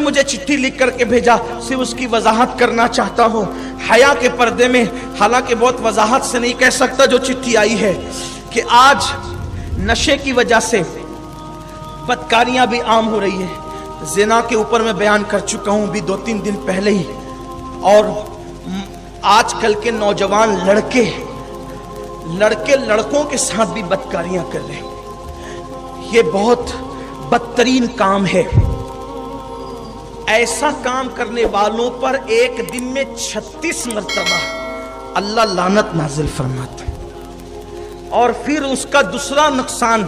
मुझे चिट्ठी लिख करके भेजा, सिर्फ उसकी वजाहत करना चाहता हूँ हया के पर्दे में, हालांकि बहुत वजाहत से नहीं कह सकता। जो चिट्ठी आई है कि आज नशे की वजह से बदकारियां भी आम हो रही है। जिना के ऊपर मैं बयान कर चुका हूँ भी 2-3 दिन पहले ही, और आजकल के नौजवान लड़के लड़कों के साथ भी बदकारियां कर रहे हैं। ये बहुत बदतरीन काम है। ऐसा काम करने वालों पर एक दिन में 36 मरतबा अल्लाह लानत नाजिल फरमाता है। और फिर उसका दूसरा नुकसान,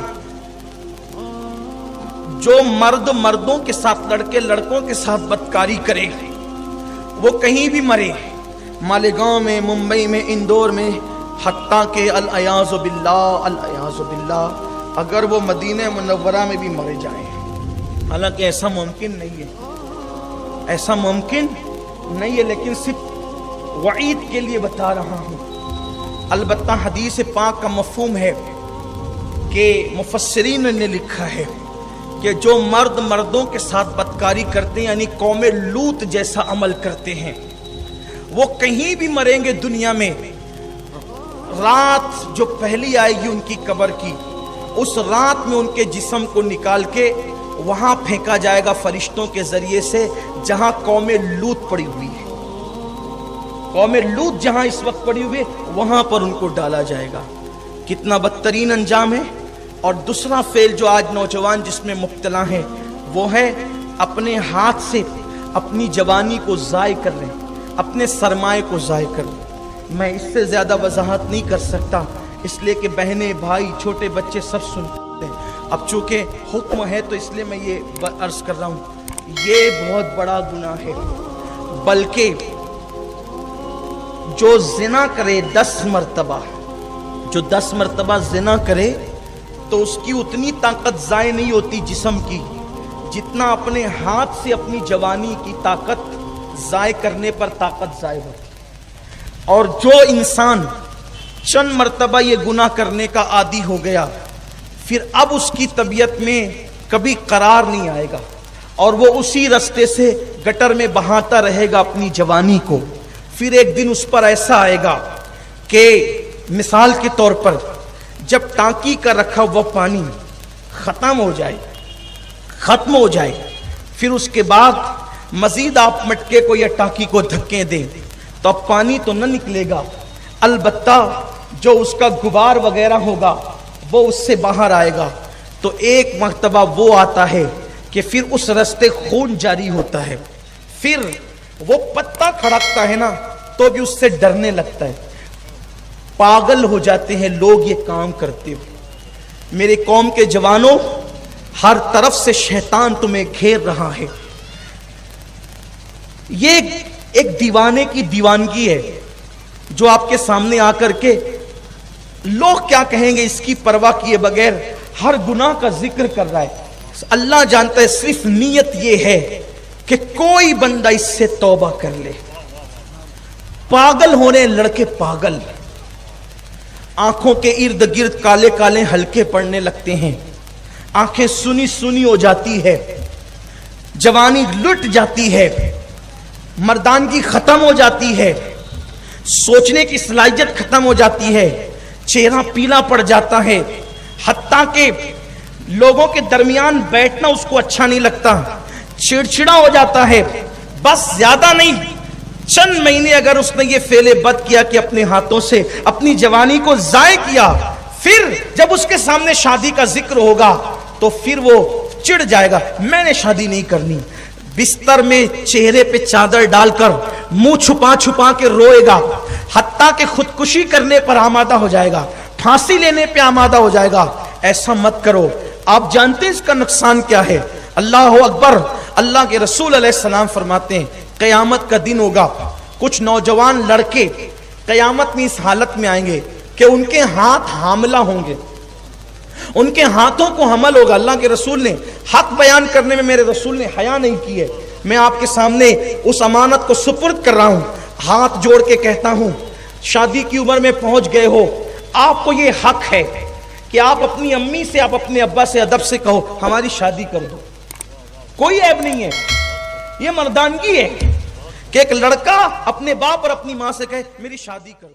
जो मर्दों के साथ, लड़के लड़कों के साथ बदकारी करे, वो कहीं भी मरे, मालेगांव में, मुंबई में, इंदौर में, हत्ता के अल-अयाज़ु बिल्लाह, अगर वो मदीने मुनव्वरा में भी मरे जाएं। हालांकि ऐसा मुमकिन नहीं है, ऐसा मुमकिन नहीं है, लेकिन सिर्फ वईद के लिए बता रहा हूं। अलबत्ता हदीस पाक का मफ़हूम है कि मुफस्सिरीन ने लिखा है कि जो मर्दों के साथ बदकारी करते हैं, यानी कौम लूत जैसा अमल करते हैं, वो कहीं भी मरेंगे दुनिया में। रात जो पहली आएगी उनकी कब्र की, उस रात में उनके जिस्म को निकाल के वहां फेंका जाएगा फरिश्तों के जरिए से, जहां कौम लूत पड़ी हुई है। कौम लूत जहां इस वक्त पड़ी हुई है, वहां पर उनको डाला जाएगा। कितना बदतरीन अंजाम है। और दूसरा फेल जो आज नौजवान जिसमें मुब्तला है, वो है अपने हाथ से अपनी जवानी को ज़ाय कर रहे हैं, अपने सरमाए को ज़ाय कर रहे हैं। मैं इससे ज़्यादा वजाहत नहीं कर सकता, इसलिए कि बहनें, भाई, छोटे बच्चे सब सुनते हैं। अब चूँकि हुक्म है तो इसलिए मैं ये अर्ज कर रहा हूँ, ये बहुत बड़ा गुनाह है। बल्कि जो जिना करे 10 मरतबा, जो 10 मरतबा जिना करे, तो उसकी उतनी ताकत ज़ाय नहीं होती जिस्म की, जितना अपने हाथ से अपनी जवानी की ताकत ज़ाय करने पर ताकत ज़ाय होती। और जो इंसान चंद मरतबा ये गुनाह करने का आदी हो गया, फिर अब उसकी तबीयत में कभी करार नहीं आएगा, और वो उसी रास्ते से गटर में बहाता रहेगा अपनी जवानी को। फिर एक दिन उस पर ऐसा आएगा कि मिसाल के तौर पर जब टांकी का रखा हुआ पानी खत्म हो जाए, फिर उसके बाद मजीद आप मटके को या टांकी को धक्के दें तो अब पानी तो न निकलेगा, अलबत्ता जो उसका गुबार वगैरह होगा वो उससे बाहर आएगा। तो एक मर्तबा वो आता है कि फिर उस रास्ते खून जारी होता है, फिर वो पत्ता खड़कता है ना तो भी उससे डरने लगता है। पागल हो जाते हैं लोग ये काम करते हुए। मेरे कौम के जवानों, हर तरफ से शैतान तुम्हें घेर रहा है। ये एक दीवाने की दीवानगी है जो आपके सामने आकर के लोग क्या कहेंगे इसकी परवाह किए बगैर हर गुनाह का जिक्र कर रहा है। अल्लाह जानता है, सिर्फ नीयत ये है कि कोई बंदा इससे तौबा कर ले। पागल होने लड़के पागल, आंखों के इर्द गिर्द काले काले हल्के पड़ने लगते हैं, आंखें सुनी सुनी हो जाती है, जवानी लुट जाती है, मर्दानगी खत्म हो जाती है, सोचने की सलाहियत खत्म हो जाती है, चेहरा पीला पड़ जाता है, हत्ता के लोगों के दरमियान बैठना उसको अच्छा नहीं लगता, चिड़चिड़ा हो जाता है। बस ज्यादा नहीं, चंद महीने अगर उसने ये फेले बद किया कि अपने हाथों से अपनी जवानी को जाय किया, फिर जब उसके सामने शादी का जिक्र होगा तो फिर वो चिढ़ जाएगा, मैंने शादी नहीं करनी। बिस्तर में चेहरे पे चादर डालकर मुंह छुपा छुपा के रोएगा, हत्ता के खुदकुशी करने पर आमादा हो जाएगा, फांसी लेने पे आमादा हो जाएगा। ऐसा मत करो। आप जानते हैं इसका नुकसान क्या है? अल्लाह अकबर। अल्लाह के रसूल अलैहिस्सलाम फरमाते हैं क़यामत का दिन होगा, कुछ नौजवान लड़के क़यामत में इस हालत में आएंगे कि उनके हाथ हामला होंगे, उनके हाथों को हमल होगा। अल्लाह के रसूल ने हक बयान करने में मेरे रसूल ने हया नहीं की है। मैं आपके सामने उस अमानत को सुपुर्द कर रहा हूं, हाथ जोड़ के कहता हूं, शादी की उम्र में पहुंच गए हो, आपको ये हक है कि आप अपनी अम्मी से, आप अपने अब्बा से अदब से कहो हमारी शादी कर दो, कोई ऐब नहीं है। یہ مردانگی ہے کہ ایک لڑکا اپنے باپ اور اپنی ماں سے کہے میری شادی کر.